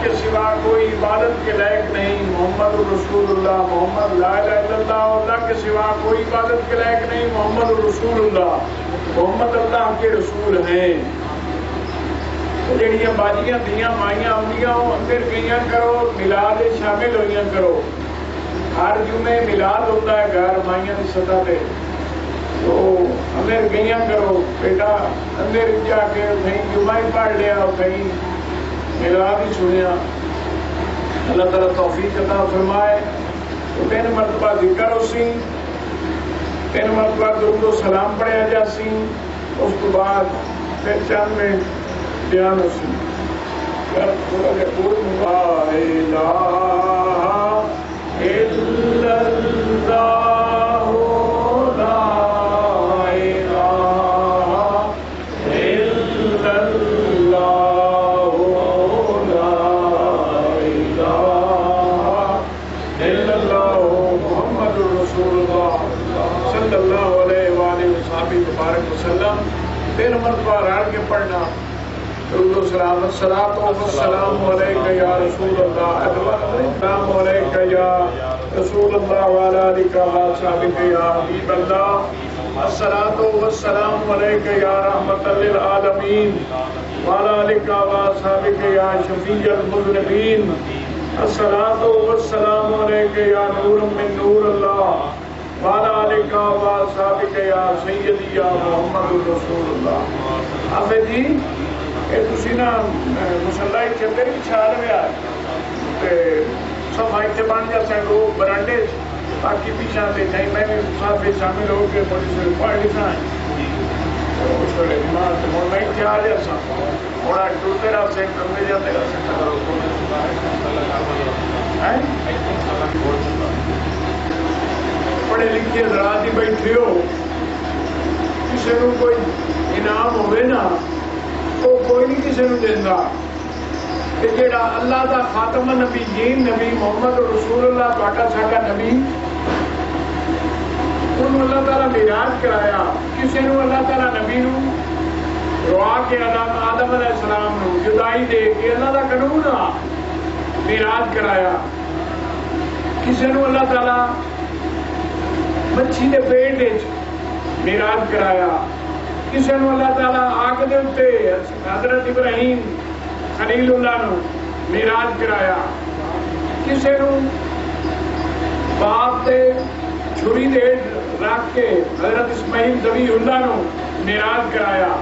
کے سوا کوئی عبادت کے لائق نہیں، محمد رسول اللہ، محمد لا الہ الا اللہ، اللہ کے سوا کوئی عبادت کے لائق نہیں، محمد رسول اللہ، محمد اللہ کے رسول ہیں۔ جڑیاں باجیاں دیاں مائیاں آدیاں اندر گئیاں کرو، میلاد شامل ہوئیاں کرو۔ ہر جمعے میلاد ہوتا ہے گھر مائیاں کی سطح پہ، تو اندر گئیاں کرو بیٹا، اندر جا کے کہیں جمعہ ہی پڑھ لیا، کہیں میلاد ہی سنیا۔ اللہ تعالیٰ توفیق عطا فرمائے۔ تو 3 مرتبہ ذکر ہو سی، 3 مرتبہ درود و سلام پڑھیا جا سی، اس کو بعد پھر چند منٹ بیان ہو سی۔ تھوڑا جا قول لا الہ الا اللہ وسلم 3 مرتبہ رڑ کے پڑھنا۔ درود و سلام، الصلاۃ والسلام علیک یا رسول اللہ، السلام علیک یا رسول اللہ وعلی آلک وصحبہ یا حبیب اللہ، الصلاۃ والسلام علیک یا رحمۃ للعالمین وعلی آلک وصحبہ یا شفیع المذنبین، الصلاۃ والسلام علیک یا نور من نور اللہ وعلی آلک وصحبہ یا سیدی یا محمد رسول اللہ۔ آفے جی یہ تسی نا مسلح چندر بچھا لیا سب اتنے بن جا سن لوگ برانڈے، باقی پیچھا سے نہیں میں نے ساتھ شامل ہو کے بڑی سے پڑھ لکھا ہے میں اتنے آ جا سا تھوڑا ٹوٹے رہا سے کمرے جاتے رہا پڑھے لکھے حضرات ہی بیٹھے ہو، کسی کو کوئی انعام ہوئے نا تو کوئی نہیں کسی کو دینا، کہ جیڑا اللہ دا خاتم النبیین نبی محمد رسول اللہ تہاڈا ساڈا نبی، انہوں اللہ تعالیٰ معراج کرایا، کسی نے اللہ تعالیٰ نبی نو روا کے آدم علیہ السلام نو جدائی دے کے اللہ دا قانون آ معراج کرایا، کسی نے اللہ تعالیٰ مچھی دے پیٹ معراج کرایا، کسی نے اللہ تعالیٰ آگ دے اتے حضرت ابراہیم خلیل اللہ نو معراج کرایا، کسی نے باپ دے چھری دے رکھ کے حضرت اسماعیل ذبیح اللہ نو معراج کرایا۔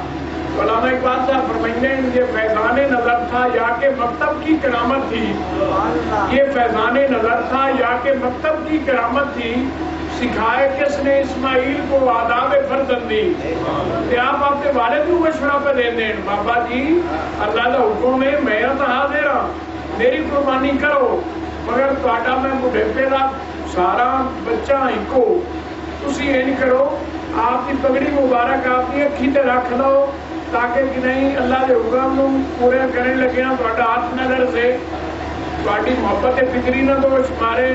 علامہ اقبال صاحب فرمائیں یہ فیضان نظر تھا یا کہ مکتب کی کرامت تھی، یہ فیضان نظر تھا یا کہ مکتب کی کرامت تھی، سکھائے کس نے اسماعیل کو آداب فرزندی۔ کہ آپ اپنے والد کو مشورہ پہ دے دیں بابا جی اللہ کا حکم ہے میں تو حاضر ہاں میری قربانی کرو، مگر تہاڈا میں بڑھیپے کا سارا بچہ ایکو، تسی این کرو آپ کی پگڑی مبارک آپ کی اکھی تے رکھ لو تاکہ کہ نہیں اللہ کے حکم نو پورے کرنے لگے نا تہاڈا ہاتھ نظر سے تہاڈی محبت فکری نہ دوش مارے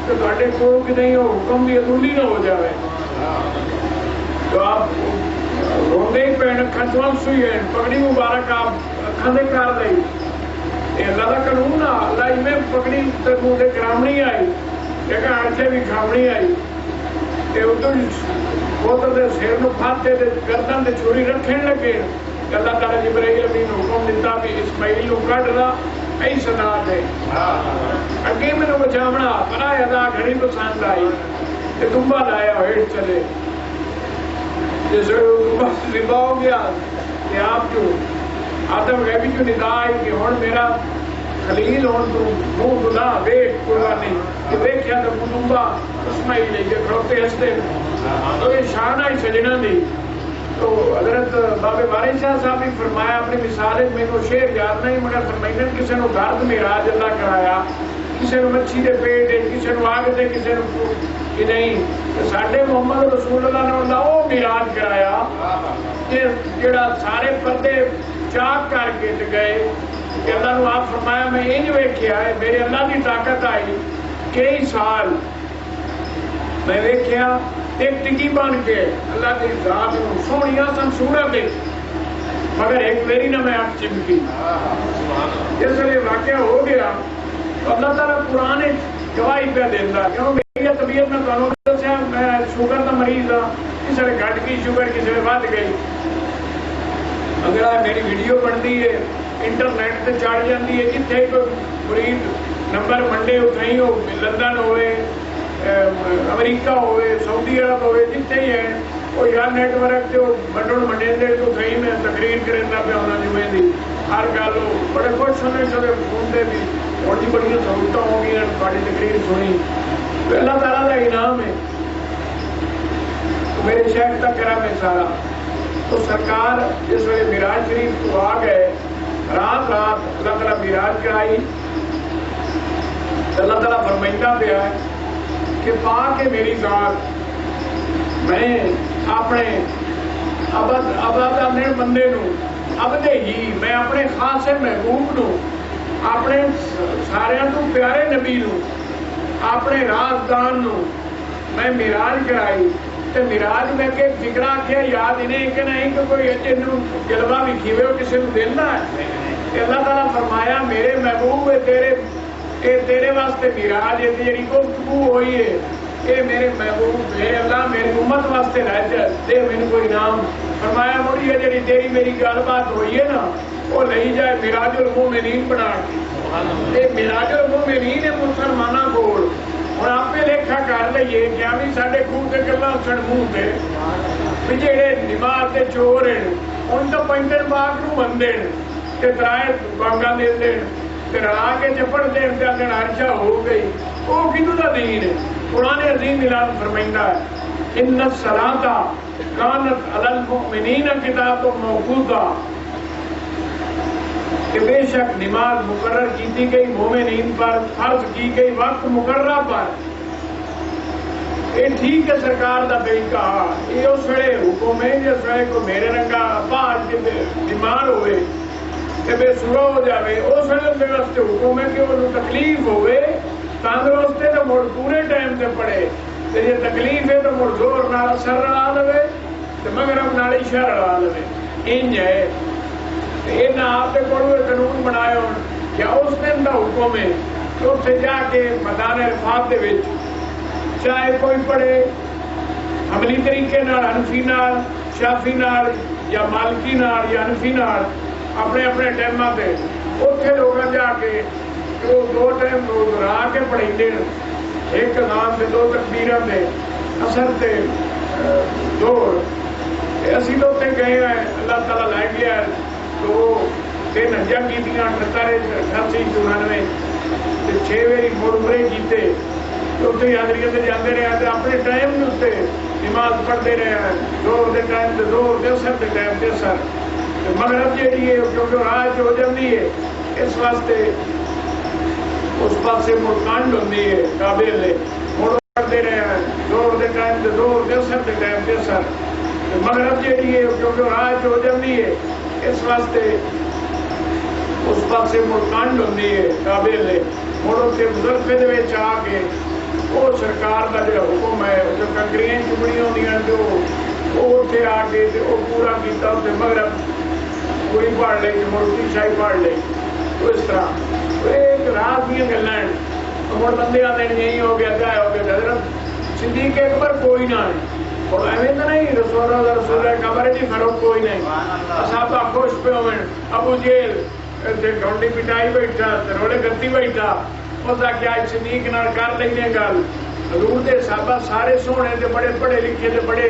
تو تہاڈے کو کہ نہیں وہ حکم بھی ادھوری نہ ہو جاوے، تو آپ روندے ہی پہن اکھاں چون سوئی ہے پگڑی مبارک آپ اکھاں دے کر دئی، یہ اللہ کا قانون آ اللہ میں پگڑی تے منہ تے کرامنی آئی کہ اڑکے بھی کھامنی آئی تے ادھر بوتل دے سیر نو پھاتے تے گردن تے چھری رکھن لگے، اللہ تعالیٰ جبرائیل امین حکم دیتا بھی اسماعیل نو کڈ دا ای سنا دے، اگے مینوں بچاونا بڑا ادا گھڑی پسند آئی تے دمبا لایا ہیٹ چلے، جس دمبا ذبح ہو گیا کہ آپ جو آدم غیبی جو ندا آئی کہ ہن میرا خلیل ہون تو منہ بلا ویٹ قربانی کہ ویکھیا تو دمبا اسماعیل لے کے کھڑوتے ہستے، تو یہ شان آئی سجنا دی۔ تو حضرت بابے بارش شاہ صاحب نے فرمایا اپنی مثال میں کو شعر یاد نہیں مگر فرمائیں کسی نے گرد معراج اللہ کرایا، کسی نے مچھی دے پیٹ کسی نے آگ دے کسی نے کہ نہیں ساڈے محمد رسول اللہ نے اللہ وہ معراج کرایا کہ جڑا سارے پردے چاک کر کے گئے کہ اللہ نے آپ فرمایا میں انج ویکھیا ہے میرے اللہ کی طاقت آئی کئی سال میں ویکھیا ایک ٹکی بن کے اللہ کی ذات سونیاں سن صورت مگر ایک میری نہ میں اکھ چمکی جس ویلے واقعہ ہو گیا تو اللہ تعالیٰ قرآن گواہی پہ دینا کیوں میری طبیعت میں تمہیں دسیا میں شوگر کا مریض ہاں کسی نے گھٹ گئی شوگر کسی نے ود گئی اگر میری ویڈیو بنتی ہے انٹرنیٹ سے چڑھ جاتی ہے جتنے کوئی مریض نمبر منڈے اتنے ہو لندن ہوئے امریکہ ہوئے سعودی عرب ہوئے جتنے ہی ہیں وہ یا نیٹ ورک سے بنڈن منڈے دے تو صحیح میں تقریر کرنا پہ ہونا جمعے کی ہر گل بڑے خوش ہونے سارے فون سے بھی اور جی بڑی سہولت ہو گئی تاری تقریر سنی تو اللہ تعالیٰ کا انعام ہے میرے شہر تک کرا میں سارا تو سرکار جس ویلے معراج شریف کو آ گئے رات رات اللہ تعالیٰ معراج کرائی اللہ تعالیٰ فرمائندہ پہ آئے کہ پا کے میری ذات میں اپنے ابد بندے نو ابدے ہی میں اپنے خاص محبوب نو اپنے سارے تو پیارے نبی نو اپنے رازدان نو میں معراج کرائی تے معراج میں کہ فکرا کیا یاد انہیں کہ نہیں کہ کوئی جلوہ لکھی ہوئے کسی کو دینا ہے کہ اللہ تعالیٰ فرمایا میرے محبوب تیرے واسطے معراج ہے جی گفتگو ہوئی ہے یہ میرے محبوب ہے اللہ میری امت واسطے رہ جائے دے میرے کو انعام فرمایا موڑی ہے جی تیری میری گل بات ہوئی ہے نا وہ لئی جائے معراج المومنین بنا کے معراج المومنین ہے مسلمانوں کو اور آپ لیکھا کر لئیے کیا بھی سارے خوب کے گلا سن منہ سے بھی جہے نماز کے چور ہیں ان تو پینٹن باغ نو بندے کہ ترائے بانگا دے دین رلا کے چپڑ دین تے آخر ہرشا ہو گئی وہ کتوں کا دین ہے قرآن عظیم اعلان فرمائندہ ہے ان الصلاۃ کانت علی المؤمنین کتاب موقوتا کہ بے شک نماز مقرر کی گئی مومنین پر فرض کی گئی وقت مقررہ پر یہ ٹھیک ہے سرکار کا طریقہ یہ اس ویلے حکم ہے جس ویلے کو میرے رنگا باہر کے بیمار ہوئے کہ بے سورا ہو جائے اس ویلے واسطے حکم ہے کہ وہ تکلیف ہوئے تندرستے تو مڑ پورے ٹائم سے پڑے تو یہ تکلیف ہے تو مڑ زور نال سر رلا لے تو مغرب نال عشاء رلا لے انج ہے یہ آپ کے کول قانون بنایا ہو یا اس دن کا حکم ہے تو اتنے جا کے میدان عرفات دے وچ چاہے کوئی پڑھے عملی طریقے نال حنفی نال شافی نال یا مالکی نال یا حنفی نال اپنے اپنے ٹائماں تے اتنے لوگ جا کے وہ دو ٹائم را کے پڑھیں ایک نام سے دو تکبیراں دے اثر تے دور اسی تو اتنے گئے ہیں اللہ تعالیٰ لے گیا تو تین ہجا کی 88 چھ ویری مرمرے کیتے تو اتنے حاضری سے جاتے رہے ہیں اپنے ٹائم کے اتنے نماز پڑھتے رہے ہیں زور کے ٹائم سے زور دے سر کے ٹائم دے سر مغرب جیڑی ہے کیونکہ راہ ہو جاتی ہے اس واسطے اس پاس مڑ کانڈ ہوتی ہے قابل ہے مڑ پڑھتے رہے ہیں زور کے ٹائم سے زور دے سر کے ٹائم دے سر مغرب جیڑی ہے کیونکہ راہ ہو جاتی ہے اس واسطے اس پاس مڑ کانڈ ہوتی ہے قابل ہے مڑ اتنے مزرفے دے آ کے وہ سرکار کا جو حکم ہے جو کنکریاں چمڑی ہوتی ہیں جو وہ اتنے آ کے وہ پورا کیا اتنے مغرب پوری پڑھ لے مڑ شاہی پڑھ لے تو اس طرح ایک رات دیا گلا مڑ بندے آتے یہی ہو گیا کیا ہو گیا حضرت صدیق اکبر کوئی نہ ہے اور ایویں تو نہیں رسول قبر جی فروخت کوئی نہیں صاحب خوش پہ ہوئے ابو جیل گھنٹی پٹائی بیٹھا روڑے گتی بیٹھا پتا کیا صدیق نال کر لیں گل حضور دے صحابہ سارے سونے تے بڑے پڑھے لکھے تے بڑے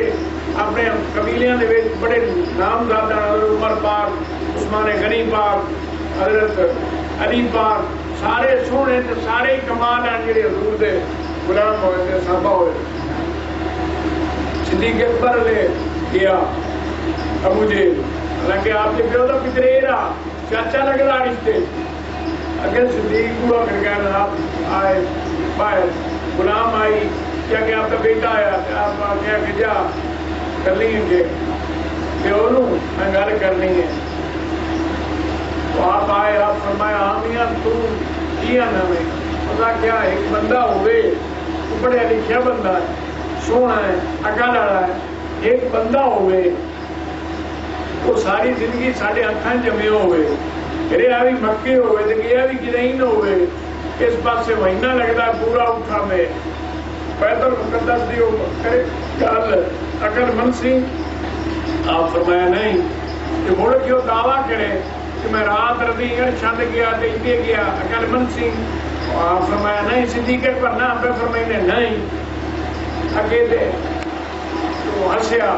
اپنے قبیلیاں دے وچ بڑے نامزاد حضرت عمر پاک عثمان غنی پاک حضرت علی پاک سارے سونے تے سارے کمال ہیں جڑے حضور دے غلام ہوئے تے صحابہ ہوئے صدیق اکبر لے گیا ابو جہل حالانکہ آپ کے پیو کا پتر رہا چاچا لگتا رشتے اگر صدیق ہوا پھر کہنا آپ آئے باہر غلام آئی کیا کہ آپ کا بیٹا آیا آپ کیا کہ جا کر لیں گے پیو نو میں گل کرنی ہے تو آپ آئے آپ فرمایا آمیا تو کیا نہ میں پتا کیا ایک بندہ ہوئے تو پڑھیا لکھیا بندہ ہے سونا ہے اکل والا ہے ایک بندہ ہوئے وہ ساری زندگی سارے ہاتھوں جمے ہوئے رہا بھی مکے ہوئے تو گیا بھی کدیں ہوئے، اس پاسے مہینہ لگتا پورا اٹھا میں بیت المقدس دی کرے گل عقل مند سی؟ آپ فرمایا نہیں، کہ مڑ کیوں دعویٰ کرے کہ میں رات رضی چھند گیا تو اتنے گیا، عقل مند سی؟ آپ فرمایا نہیں، صدیقت پر نہ پہ فرمائنے نہیں اکیلے تو ہسیا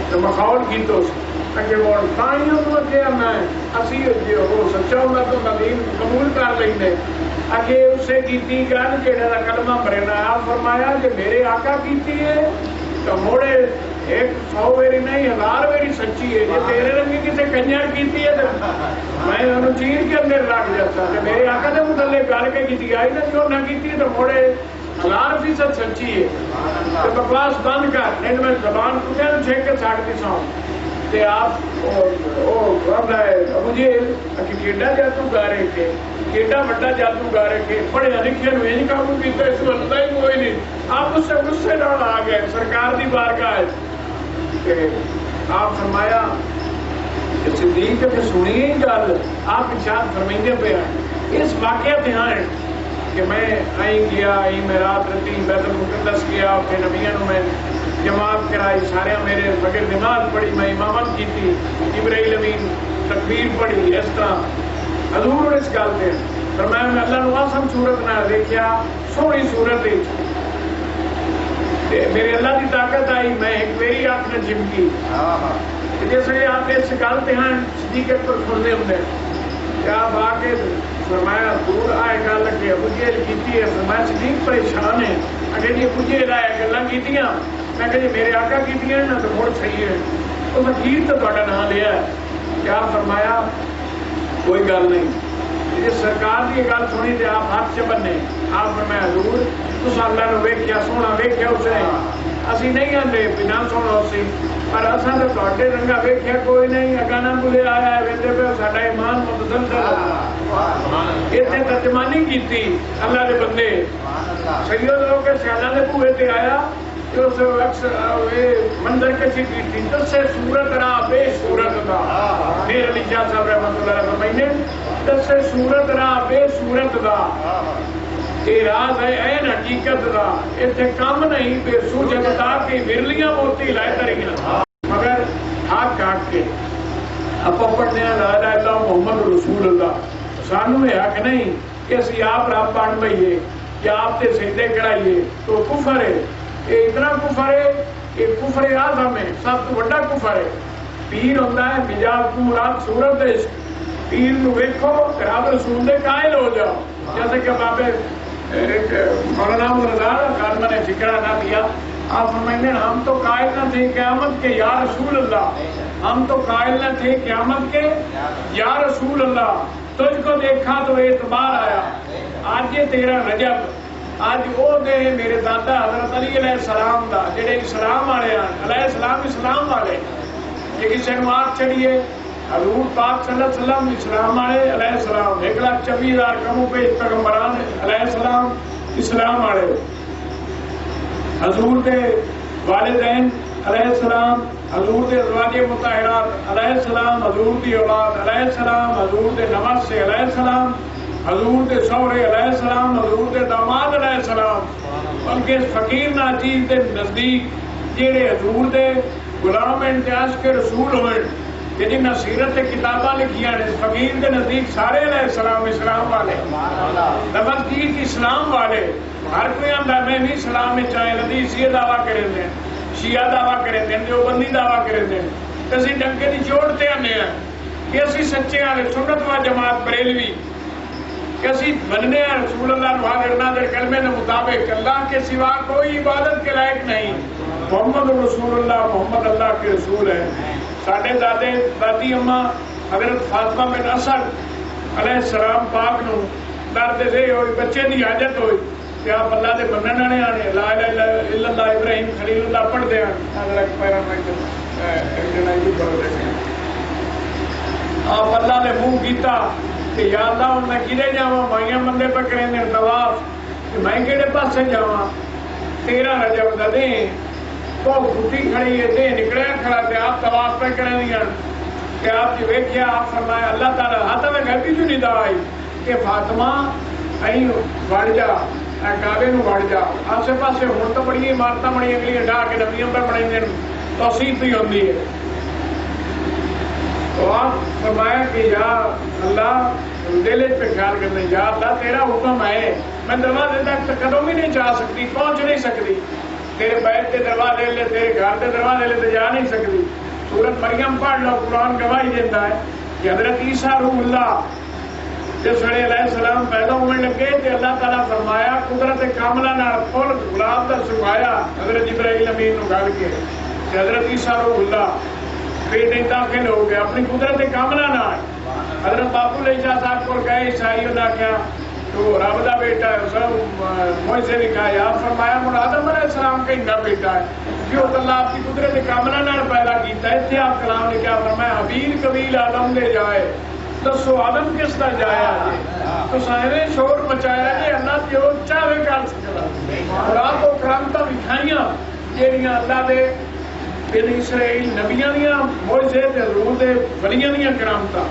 تو مخول کی تو اگے بول تائیوں تو کیا میں اسی جو وہ سچا ہوگا تو نبیم قبول کر لینے اگے اسے کیتی گل جہاں کا کلمہ مرنا۔ آپ فرمایا کہ میرے آقا کیتی ہے تو موڑے 100 میری نہیں 1000 میری سچی ہے، جی تیرے رنگی کسی کنجر کیتی ہے تو میں انہوں چیر کے اندر رکھ جاتا کہ میرے آقا نے متعلق کر کے کیتی آئی نا جو نہ کیتی ہے تو موڑے 1000% سچی ہے تو بکواس بند کر، نہیں میں زبان کتے نو چھیک کے ساڑتی ساؤں تے آپ مجھے کیڈا جادو گا رہے تھے، کیڈا بڑا جادو گا رہے تھے، پڑھے لکھے نو یہ کام کیتا اس کو ہلتا ہی کوئی نہیں۔ آپ اس سے غصے نال آ گئے سرکار دی بارگاہ کہ آپ فرمایا کہ صدیق تے سنی ہی گل آپ ارشاد فرمائندے پہ ہیں اس واقعہ تے ہیں کہ میں آئی گیا آئی میں رات رتی بیت المقدس گیا اپنے نبیوں میں جماعت کرائی، سارے میرے بغیر نماز پڑھی، میں امامت کی تھی، جبرائیل امین تکبیر پڑھی، اس طرح حضور اس گل پہ فرمایا میں اللہ نو آسم صورت نہ دیکھا سونی صورت میرے اللہ کی طاقت آئی، میں ایک میری آنکھ نے چمکی جیسے آپ اس گل پہ ہیں صدیقت پر کھلنے ہوں کیا آپ آ کے فرمایا دور آئے گل کہ ابو جہل کیتی ہے، فرمایا صدیق پریشان ہے اگر یہ ابو جہل آئے گلاں کیتیاں میں کہ جی میرے آقا کیتیاں نا تو مڑ صحیح ہے تو فقیر تو تہاڈا نام لیا ہے، کیا فرمایا کوئی گل نہیں، جی سرکار کی گل سنی تو آپ ہاتھ چ بنے، آپ فرمایا حضور تساں اللہ نو ویکھیا سونا ویکھیا اس نے، اسی نہیں آندے بنا سونا سی پر اصل تو تہاڈے رنگا ویکھیا کوئی نہیں، اگا نہ بلے آیا ہے ویندے پہ ساڈا ایمان متسلسل اتنے ترجمانی کیتی اللہ دے بندے سید لوگ کے سیادہ دے بوئے تے آیا کہ اس منظر کسی کی دس سے صورت را بے صورت دا میر علی شاہ صاحب رحمۃ اللہ علیہ فرمائنے دس سے صورت را بے صورت دا یہ راز ہے این حقیقت دا اتنے کام نہیں بے سوجت دا کہ ورلیاں موتی لائے تریاں مگر ہاتھ کاٹ کے آپ پڑھنے لا الہ الا اللہ محمد رسول اللہ سانو یہ حق نہیں کہ اسی آپ رب بن بئیے یا آپ تے سجدے کرائیے تو کفر ہے، یہ اتنا کفر ہے کہ کفر اعظم ہے، سب تو بڑا کفر ہے۔ پیر ہوتا ہے مجاز کو مراد صورت ہے، پیر نو ویکھو رب رسول دے قائل ہو جاؤ، جیسے کہ بابے مولانا رضا خان نے فکرہ نہ دیا آپ فرمائیں ہم تو قائل نہ تھے قیامت کے یا رسول اللہ، ہم تو قائل نہ تھے قیامت کے یا رسول اللہ، تجھ کو دیکھا تو اعتبار آیا، آج یہ تیرا رجب، آج وہ دے میرے دادا حضرت علی علیہ السلام دا جڑے اسلام والے ہیں، علیہ السلام اسلام والے یہ کسی نے آگ چڑھیے حضور پاک صلی اللہ علیہ وسلم اسلام والے علیہ السلام 1,24,000 کموں پہ پیغمبران علیہ السلام اسلام والے، حضور دے والدین علیہ السلام، حضور دے ازواج مطہرات علیہ السلام، حضور دی اولاد علیہ السلام، حضور دے نواسے علیہ السلام، حضور دے سوہرے علیہ السلام، حضور دے داماد علیہ السلام، بلکہ فقیر ناچیز دے نزدیک جہے حضور دے غلام امتیاز کے رسول ہوئے کہ جنہیں سیرت کتاباں لکھیاں نے فقیر کے نزدیک سارے علیہ السلام اسلام والے، نزدیک اسلام والے، ہر کوئی آندا میں بھی اسلام میں چاہے حدیث یہ دعویٰ کریں دیں، شیعہ دعویٰ کریں دیں، دیوبندی دعویٰ کریں دیں، اسی ڈنکے دی چھوڑتے آنے ہیں کہ اسی سچے والے سنت و جماعت بریلوی کہ اسی بننے ہیں رسول اللہ نوحاضر ناظر کلمے کے مطابق اللہ کے سوا کوئی عبادت کے لائق نہیں، محمد رسول اللہ محمد اللہ کے رسول ہیں۔ ساڈے دادے دادی اما حضرت فاطمہ بن اسد علیہ السلام پاک نو درد دے ہوئی بچے دی حاجت ہوئی کہ آپ اللہ دے منن والے آنے لا الہ الا اللہ ابراہیم خلیل اللہ پڑھتے ہیں آپ اللہ نے منہ کیتا کہ یا اللہ ہوں میں کدے جاواں مائیاں بندے پکڑے نے طواف کہ میں کہڑے پاسے جاواں 13 رجب دا دن تو گھٹی کھڑی ہے دے نکلیا کھڑا تے آپ طواف پہ کریں دیا کہ آپ جی ویکھیا آپ فرمایا اللہ تعالیٰ ہاتھ میں گھر بھی جو ندا آئی کہ فاطمہ અહીં વળ જા આ કાબેનું વળ જા આસે પાસે ਹੁਣ ਤਾਂ ਬੜੀਆਂ ਇਮਾਰਤਾਂ ਬਣੀਆਂ ਗਈਆਂ ਢਾ ਕੇ ਨਵੀਆਂ ਪਰ ਬਣਾਈਆਂ ਤੌਸੀਫ ਵੀ ਹੁੰਦੀ ਹੈ تو آپ فرمایا کہ یا اللہ دل پہ خیال کرنے یا اللہ تیرا حکم ہے میں دروازے تک قدم بھی نہیں چاہ سکتی پہنچ نہیں سکتی تیرے بیت کے دروازے لے تیرے گھر کے دروازے لے جا نہیں سکتی سورت مریم پڑھ لو قرآن گواہی دیتا ہے کہ حضرت عیسیٰ روح اللہ جس ویلے علیہ السلام پیدا ہونے لگے تو اللہ تعالیٰ فرمایا قدرت کاملہ نال پھل گلاب دا سکھایا حضرت جبرائیل امین نو گل کے کہ حضرت عیسیٰ روح اللہ پیٹ داخل ہو گیا اپنی قدرت کاملہ نال حضرت باپو علیہ صاحب کو گئے عیسائی نے کیا تو رب دا بیٹا ہے سب مجھ سے لکھا ہے آپ فرمایا مڑ آدم علیہ السلام کا انڈا بیٹا ہے کیوں اللہ آپ کی قدرت کاملہ نال پیدا کیتا ہے اتنے آپ کلام نے کیا فرمایا حبیل قبیل آدم دے جائے دسو آدم کس دا جایا تو سائنے شور مچایا کہ اللہ جو چاہے کر سکتا اور آپ کو کرامتاں دکھائیاں جہاں اللہ دے بن اسرائیل نبیاں دیاں معجزے تے حضور دے ولیاں دیاں کرامتاں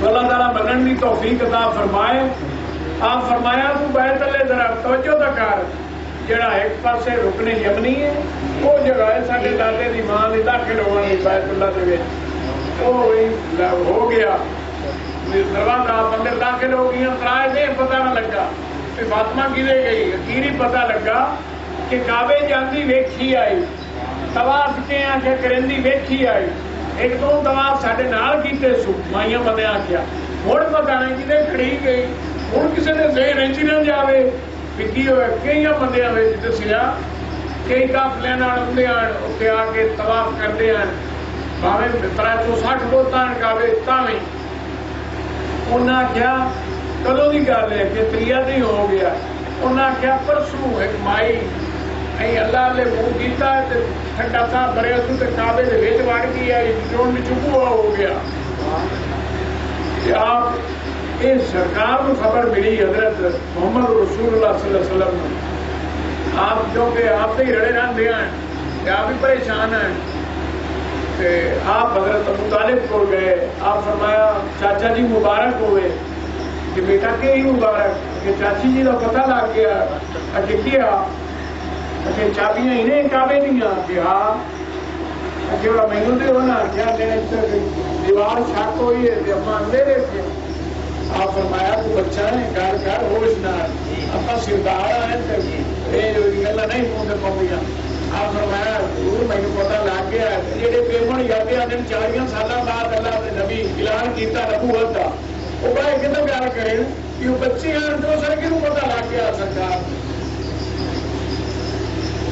اللہ تعالیٰ منن دی توفیق عطا فرمائے آپ فرمایا تو بیت اللہ ذرا توجہ دا کر جڑا ایک پاسے رکن یمنی ہے وہ جگہ ہے ساڈے دادے دی ماں دی داخل ہونے بیت اللہ دے وچ وہ ہو گیا دروازہ اندر داخل ہو گیا ترائے دے پتہ نہ لگا کہ فاطمہ کدے گئی اخیری پتہ لگا کہ کعبے جاندی ویکھی آئی طواف کے آنکھیں کرندی ویکھی آئی ایک دو طواف ساڈے نال کیتے سو مائیاں بندے آکھیا ہن پتہ نہیں کدے کھڑی گئی ہن کسے دے ذہن وچ نہ جاوے کہ کی ہوئے کئی بندیاں وچ دسیا کئی قافلے نال ہوندے ہن اوتے آ کے طواف کردے ہن بھاویں 360 بوتاں کعبے تاویں انہاں کیا کدوں دی گل ہے کہ تریا نہیں ہو گیا انہاں کیا پرسوں ایک مائی اللہ نے منہ کیتا ہے تے ٹھنڈا تھا بھرے تو تے کعبے دے وچ وڑ گئی ہے جون میں چپو ہو گیا کہ آپ یہ سرکار کو خبر ملی حضرت محمد رسول اللہ صلی اللہ علیہ وسلم آپ جو کہ آپ سے ہی رڑے رہندے ہیں کہ آپ بھی پریشان ہیں کہ آپ حضرت ابو طالب کو گئے آپ فرمایا چاچا جی مبارک ہوئے کہ بیٹا کہ ہی مبارک کہ چاچی جی کا پتہ لگ گیا کہ کیا کہ چابیاں انہیں کعبے دیا کہ ہاں کہ مینو دے ہونا کیا دیوار شک ہوئی ہے اپنا اندھیرے تھے آپ فرمایا تو بچہ ہے گھر گھر ہوش نہ اپنا سردار ہیں یہ گلا نہیں منہ سے پاؤں آپ فرمایا ضرور مینو پتا لگ گیا جہے پیمن یادیں آدھے 40 سالوں بعد اللہ کے نبی اعلان کیتا نبوت کا وہ بھائی کتنے پیار کرے کہ وہ بچے ہیں تو سر کیوں پتا لگ گیا سرکار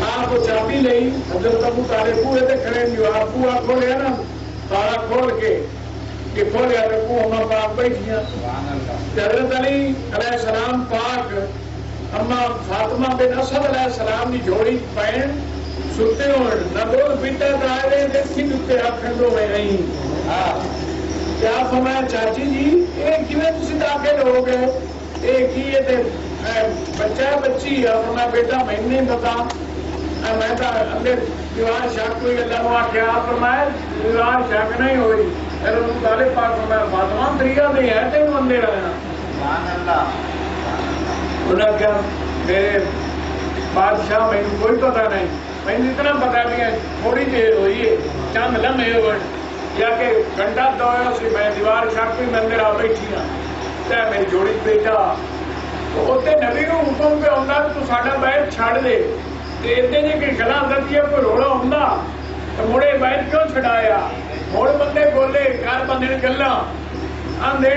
آپ کو چابی لئی حضرت ابو طالب بوئے تے کھڑے جو آپ بوا کھولیا نا تالا کھول کے کہ کھولیا رکھو اما پاک بیٹھیاں حضرت علی علیہ السلام پاک اما فاطمہ بن اسد علیہ السلام کی جوڑی پہن ستے ہوئے نہ دودھ پیتا آئے رہے دیکھی دکھتے آپ کھنڈوں میں نہیں کیا فرمایا چاچی جی یہ کیویں تسی داخل ہو گئے یہ کی بچہ بچی ہے فرمایا بیٹا میں نہیں پتا میں اندر دیوار شک ہوئی اللہ نے آخیا فرمایا دیوار شک نہیں ہوئی طالب پاک فرمایا فاطمہ طریقہ نہیں ہے تین اندر رہنا انہوں نے کہا میرے بادشاہ میں کوئی پتہ نہیں میں اتنا پتا بھی ہے تھوڑی دیر ہوئی ہے چند لمحے ہوئے یا کہ گھنٹہ دو سی میں دیوار شک ہوئی میں اندر آ بیٹھی ہوں چاہے میری جوڑی بیٹا تو اتنے نبی کو حکم پہ آتا تو ساڈا بیت چھڑ دے اتنے جی کہ گلا کرتی ہے کوئی روڑا ہوتا تو مڑے بیت کیوں چھڑایا مڑ بندے بولے گھر بندے نے گلا آدھے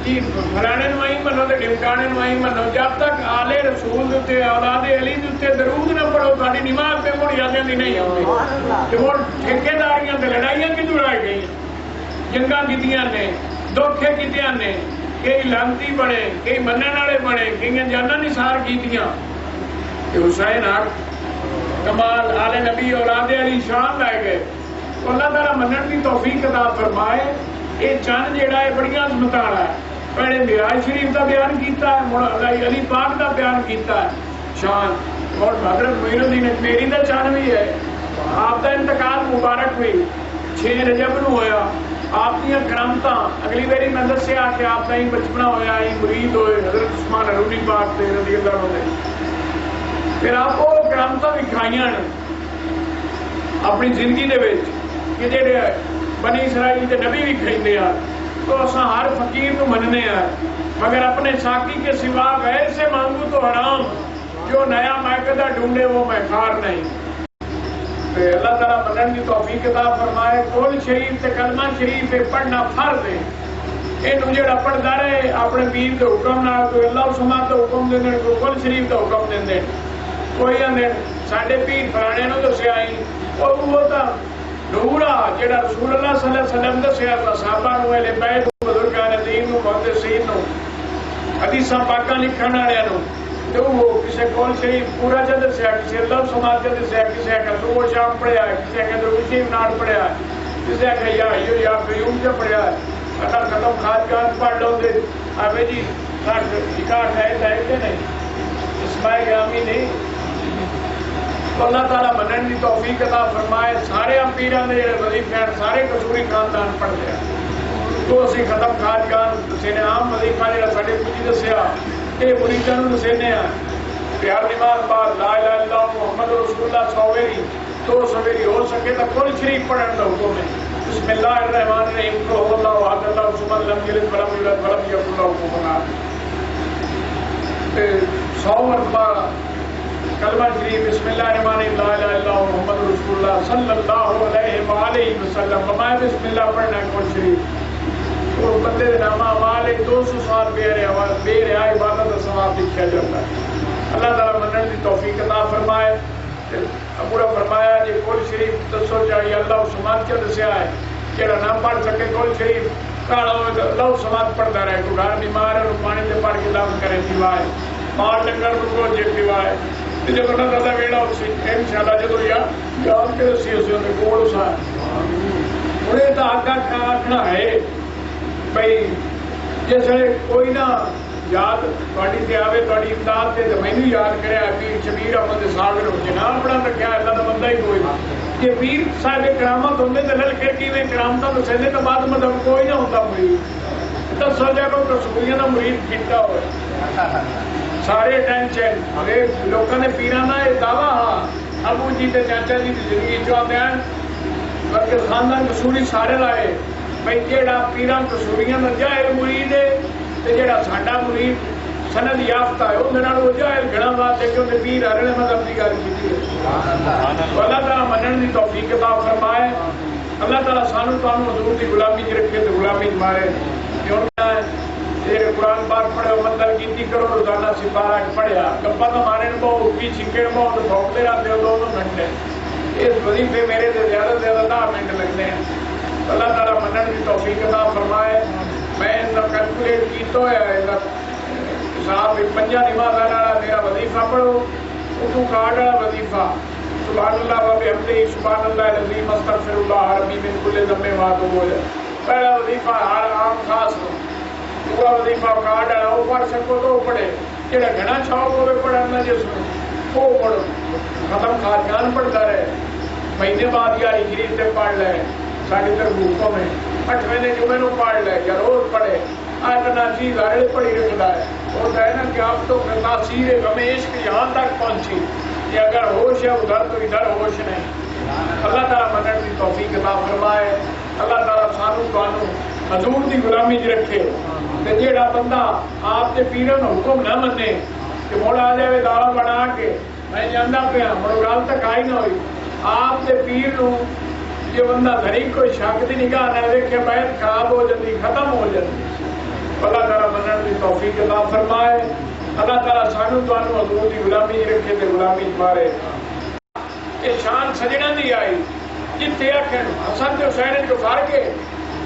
جی فلانے نو ہی منو تو ڈمکانے نو ہی منو جب تک آلے رسول دے اولاد علی دے درود نہ پڑھو ساری نماز پہ مڑ یادیں دی نہیں آتی مڑ ٹھیکیداریاں تے لڑائیاں کی دوڑائی گئی جنگاں کیتیاں نے دھوکھے کیتیاں نے کئی لانتی بنے کئی منن والے بنے کئی جانا نثار کیتیاں کہ حسین حق کمال آل نبی اولاد علی شان لائے گئے تو اللہ تعالیٰ منن کی توفیق عطا فرمائے یہ چند جہاں ہے بڑی عظمت والا ہے پہلے معراج شریف کا بیان کیتا ہے مڑ علی پاک کا بیان کیتا ہے شان اور حضرت معین الدین اجمیری کا چند بھی ہے آپ کا انتقال مبارک ہوئی 6 رجب نو ہویا آپ دیا کرامتاں اگلی باری میں دسیا کہ آپ کا ہی بچپنا ہویا ہی مرید ہوئے حضرت عثمان حرونی پاک تے رضی اللہ عنہ، پھر آپ کو کرامتاں وکھائیاں اپنی زندگی دے وچ کہ جڑے بنی اسرائیل کے نبی بھی کھیندے ہیں تو اساں ہر فقیر کو مننے ہیں، مگر اپنے ساقی کے سوا غیر سے مانگو تو حرام، جو نیا مائقدہ ڈھونڈے وہ میخار نہیں۔ اللہ تعالیٰ منن کی توفیق عطا فرمائے۔ قول شریف تے کلمہ شریف پڑھنا فرض ہے، یہ جڑا پڑھتا رہے اپنے پیر کے حکم نال، کوئی اللہ سما کا حکم دیں، کوئی قول شریف کا حکم دیں، کوئی آدھے ساڈے پیر فلانے نو دسیا ہی وہ تو نورا جڑا رسول اللہ صلی اللہ علیہ وسلم دسیا صحابہ نو، اہل بیت بزرگان دین نو، محدثین نو، حدیثاں پاکاں لکھن والےاں نو، تو وہ کسی قول شریف پورا چ دسیا، کسی اللہ سماج چ دسیا، کسی کا صبح شام پڑھیا ہے، کسی کا دروشی ناٹ پڑھیا ہے، کسی کا یا قیوم چ پڑھیا ہے، اگر ختم خاج خان پڑھ لو گے آبے جی اکاٹھ ہے کہ نہیں، اسماعیل گرامی نہیں۔ تو اللہ تعالیٰ منن کی توفیق عطا فرمائے۔ سارے پیران نے جڑے وظیفے ہیں سارے قصوری خاندان پڑھتے ہیں، تو اسی ختم خاج خان دسینے عام وظیفہ جڑا ساڈے کچھ دسیا یہ مریداں نوں دسینے ہیں، پیار نماز بعد لا الہ الا اللہ محمد رسول اللہ 100 واری 200 واری ہو سکے تو قرآن شریف پڑھن کا حکم ہے۔ بسم اللہ الرحمن الرحیم، قل هو اللہ احد اللہ الصمد لم یلد ولم یولد ولم یکن له کفوا احد، 100 مرتبہ کلمہ شریف بسم اللہ الرحمن الرحیم لا الہ الا اللہ محمد رسول اللہ صلی اللہ علیہ وآلہ وسلم، بمائے بسم اللہ پڑھنا ہے قرآن شریف، اور بندے دے نامہ اعمال 200 سال بے رہا عبادت کا ثواب لکھا جاتا ہے۔ اللہ تعالیٰ منن کی توفیق عطا فرمائے۔ پورا فرمایا جی قرآن شریف دسو چاہیے اللہ سماج کیا دسیا ہے، جہاں نہ پڑھ سکے قرآن شریف کالا ہوئے تو اللہ سماج پڑھتا رہے، کوئی گھر بیمار ہے پانی سے پڑھ کے دم کرے پیوائے، مال ڈنگر کو جے پیوائے، جب نہ زیادہ ویڑا ان شاء اللہ جدو یاد کے دسی اسے انہیں کوڑ اسا انہیں تو آخنا ہے بھائی جس کوئی نہ یاد تھوڑی تے آوے تھوڑی امداد تے مینوں یاد کرے پیر شبیر احمد صاحب نے جناب بڑا رکھا اللہ کا بندہ ہی کوئی یہ پیر صاحب کرامت ہوندے تے لل کے کیویں کرامتاں دسے تو بعد مطلب کوئی نہ ہوتا مرید دسو جا کو رسولیاں دا مرید کیتا ہوئے سارے ٹینشن لوگوں نے پیراں دا یہ دعویٰ ہاں ابو جی تے چاچا جی کی زندگی چاہتے ہیں بلکہ خاندان رسولی سارے لائے بھائی جہاں پیراں رسولیاں دا جاہل مرید ہے جڑا ساڈا مرید سند یافتہ ہے وہ جاہل گھڑا واسطے کہ انہیں پیر ہر مذہب کی گل کی ہے۔ اللہ تعالیٰ منن کی توفیق عطا فرمائے۔ اللہ تعالیٰ سانو تانوں حضور کی غلامی چ رکھے تو غلامی چ مارے۔ قرآن پاک پڑھے مندر کی کرو روزانہ سپارہ پڑھیا گپا تو مارے بہت کی چھکے بہت بھوکتے رہتے ہو 2 گھنٹے اس وظیفے میرے سے زیادہ سے زیادہ 10 منٹ لگتے ہیں۔ اللہ تعالیٰ منن کی توفیق عطا فرمائے۔ میں کیلکولیٹ کیتا ہوا ہے صاحب 5 نماز والا میرا وظیفہ پڑھو اردو کارڈ والا وظیفہ سبحان اللہ و بحمدہ سبحان اللہ العظیم استغفر اللہ ربی من کل ذنب واتوب الیہ، پہلا وظیفہ ہر عام خاص کو، دوسرا وظیفہ کارڈ والا وہ پڑھ سکو تو پڑھے، جہاں گھنا شوق ہوئے پڑھنا جس وہ پڑھو، ختم خاجان پڑھتا رہے، مہینے بعد یا ہجری سے پڑھ لے، ساری طرف حکم ہے 8ویں نے جمعے نو پڑھ لے یا روز پڑھے، آج ناچیز ہر پڑھی رکھتا ہے، ہوتا ہے نا کہ آپ تو تاثیر غم عشق یہاں تک پہنچی کہ اگر ہوش ہے ادھر تو ادھر ہوش نہیں۔ اللہ تعالیٰ منن کی توفیق عطا فرمائے۔ اللہ تعالیٰ سانو تانوں حضور کی غلامی چ رکھے تے جیڑا بندہ آپ کے پیروں حکم نہ منے کہ مڑ آ جائے دعویٰ بنا کے میں جانا پیا مڑ گل تک آئی نہ ہوئی آپ کے پیر نو یہ بندہ دھری کوئی شک کی نگاہ نہ دیکھے بیعت خراب ہو جاتی ختم ہو جاتی۔ اللہ تعالیٰ منن کی توفیق عطا فرمائے۔ اللہ تعالیٰ سانو تانوں حضور کی غلامی رکھے تے غلامی مارے۔ یہ شان سجنا دی آئی جتنے آخر حسن تے حسین جو فر کے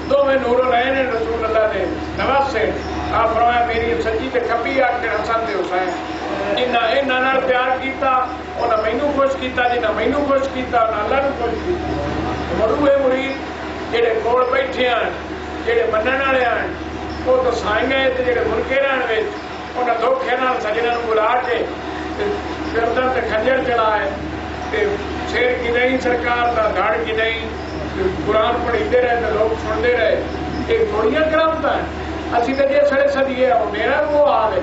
دو میں نور العین رسول اللہ نے نواز سے آپ فرمایا میری سچی تے کھبی آخر حسن تے حسین جنہاں نال پیار کیتا انہاں مینوں خوش کیتا جنہاں مینوں خوش کیتا انہاں اللہ نوں خوش کیتا۔ مروے مرید جہے کول بیٹھے ہیں جہے منن والے ہیں وہ تو سائیں گئے تے جہے مرکے رہن وچ انہاں دھوکھے نال سجنا نوں بلا کے گردن تے خنجر چلائے تے شیر کی نہیں سرکار دا دھڑ کی نہیں قرآن پڑھتے رہے تو لوگ سنتے رہے، ایک تھوڑی کرامت ہے۔ اسی تو جی سڑے سدیے میرا وہ حال ہے،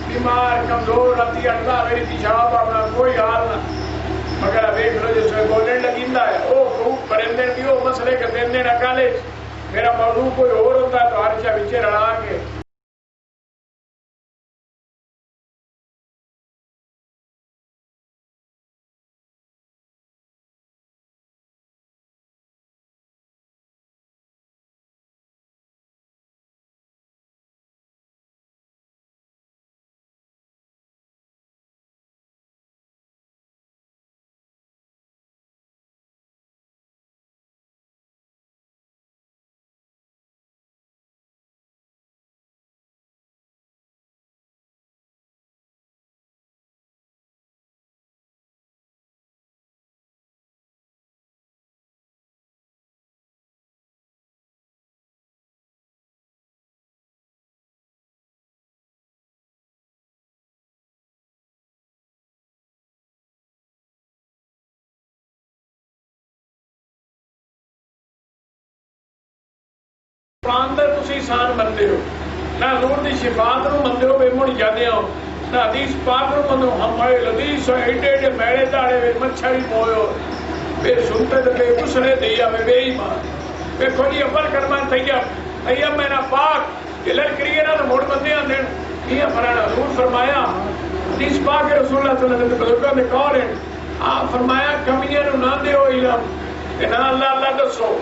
بیمار کمزور راتی اٹھتا میری پیشاب آنا کوئی حال نہ، مگر ویک لو جس میں بولنے لگیندہ ہے وہ خوب پرندے بھی وہ مسئلے کے دینے نہ کالے میرا موضوع کوئی اور ہوتا ہے تو ہر چاہ بچے رڑا کے قرآن دے تسی انسان بندے ہو، نہ حضور دی شفاعت نو بندے ہو بے مڑ جانے ہو، نہ حدیث پاک نو بندے ہو، ہمارے حدیث ایڈے ایڈے میڑے داڑے وے مچھری موئے ہو، بے سنتے دے بے گسرے دیا بے ایمان، بے کھولی اول کرما طیب میرا پاک یہ لڑکریے نا تو موڑ بندے آن دین یہ فرانا حضور فرمایا حدیث پاک رسول اللہ صلی اللہ علیہ وسلم بزرگوں نے کون ہے آپ فرمایا کمیاں نو نہ دے ہو علم کہ نہ اللہ اللہ دسو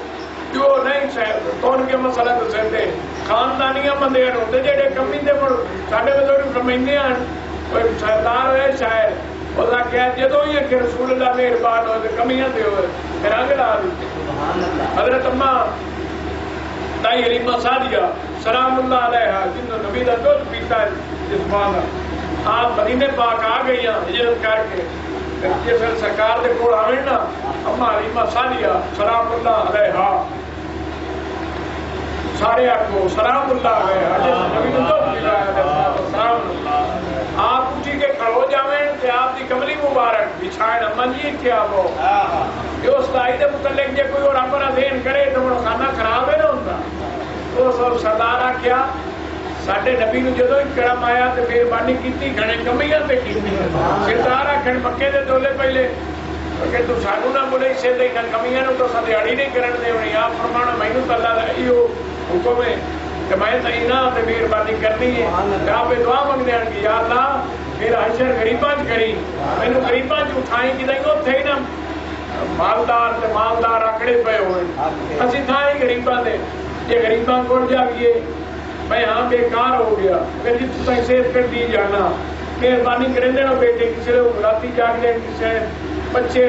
جو نہیں شاید کون کے مسئلہ تو سہتے خاندانیاں بندے ہوتے جڑے کمی دے مڑ ساڈے بزرگ فرمائندے ہیں کوئی سردار ہوئے شاید اللہ کہا جدوں یہ کہ رسول اللہ مہربان ہوئے تو کمیاں دے ہوئے پھر آگے لا دیتے حضرت اماں دائی حلیمہ سعدیہ سلام اللہ علیہ جن نبی دا دودھ پیتا ہے جسمانہ آپ مدینے پاک آ گئی ہیں ہجرت کر کے جس سرکار دے کول آویں نا اماں حلیمہ سعدیہ سلام اللہ علیہ سارے آکھو سلام اللہ علیہ جس نبی دا دودھ پیتا ہے سلام اللہ آپ اٹھی کے کھڑو جاویں کہ آپ دی کملی مبارک بچھائے اماں جی کیا وہ جو اس دائی دے متعلق جے کوئی اور اپنا ذہن کرے تو وہ کھانا خراب ہے نا ہوندا تو سب سردار آکھیا ساڈے نبی نو جدوں کرم آیا تے مہربانی کیتی گھنے کمیاں تے کیتی سردار آکھن مکے دے دولے پہلے کہ تو سانو نہ بولے سے تے کمیاں نو تو دیہڑی نہیں کرن دے ہونی آپ فرمانا مینوں تے اللہ دا ایو حکم ہے کہ میں تے انہاں تے مہربانی کرنی ہے تے آپ دعا منگدے ہیں کہ یا اللہ میرا حشر غریباں چ کری مینوں غریباں چ اٹھائیں کہ نہیں اوتھے ہی نہ مالدار تے مالدار آکڑے پے ہوئے اسی تھاں ہی غریباں دے یہ غریباں کوڑ جاویے میں ہاں بیکار ہو گیا پھر جس تک صحت کر دی جانا مہربانی کریں دینا بیٹے کسی نے راتی جاگ دیں کسی بچے